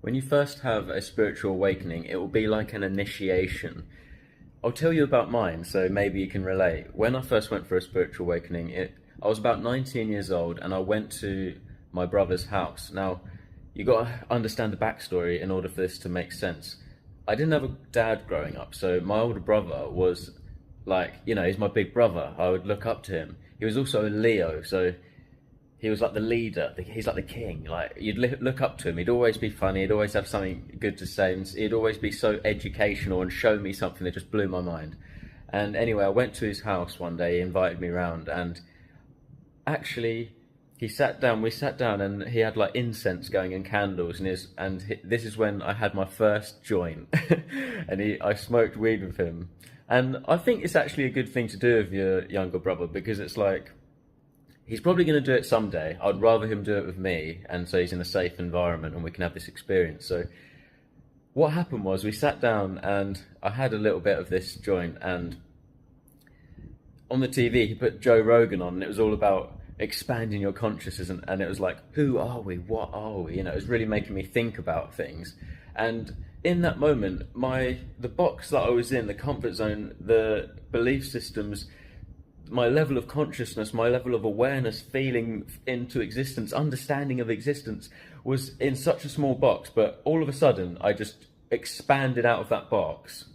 When you first have a spiritual awakening, it will be like an initiation. I'll tell you about mine, so maybe you can relate. When I first went for a spiritual awakening, I was about 19 years old, and I went to my brother's house. Now, you got to understand the backstory in order for this to make sense. I didn't have a dad growing up, so my older brother was like, he's my big brother. I would look up to him. He was also a Leo, so he was like the leader. He's like the king. Like, you'd look up to him. He'd always be funny. He'd always have something good to say. And he'd always be so educational and show me something that just blew my mind. And anyway, I went to his house one day. He invited me round, and actually, he sat down. We sat down, and he had like incense going and candles. This is when I had my first joint, and I smoked weed with him. And I think it's actually a good thing to do with your younger brother, because it's like, he's probably going to do it someday. I'd rather him do it with me, and so he's in a safe environment and we can have this experience. So what happened was, we sat down and I had a little bit of this joint, and on the TV he put Joe Rogan on, and it was all about expanding your consciousness, and it was like, who are we? What are we? It was really making me think about things. And in that moment, the box that I was in, the comfort zone, the belief systems, my level of consciousness, my level of awareness, feeling into existence, understanding of existence, was in such a small box. But all of a sudden, I just expanded out of that box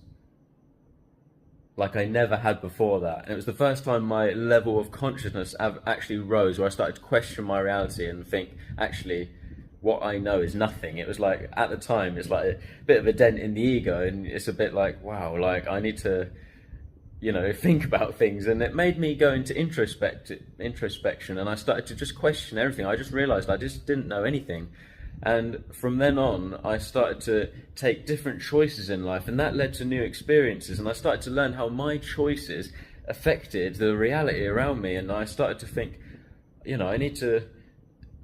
like I never had before that. And it was the first time my level of consciousness actually rose, where I started to question my reality and think, actually, what I know is nothing. It was like, at the time, it's like a bit of a dent in the ego, and it's a bit like, wow, like I need to think about things. And it made me go into introspection, and I started to just question everything. I just realized I just didn't know anything. And from then on, I started to take different choices in life, and that led to new experiences. And I started to learn how my choices affected the reality around me. And I started to think,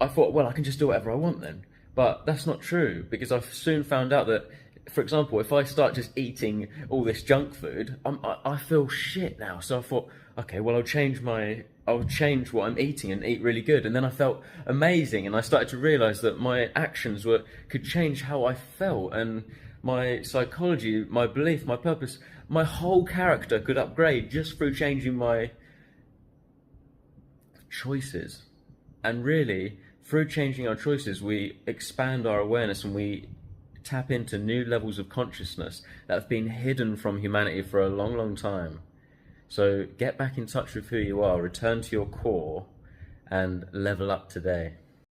I thought, well, I can just do whatever I want then. But that's not true, because I soon found out that, for example, if I start just eating all this junk food, I feel shit now. So I thought, okay, well, I'll change what I'm eating and eat really good. And then I felt amazing, and I started to realize that my actions could change how I felt, and my psychology, my belief, my purpose, my whole character could upgrade just through changing my choices. And really, through changing our choices, we expand our awareness, and we tap into new levels of consciousness that have been hidden from humanity for a long, long time. So get back in touch with who you are, return to your core, and level up today.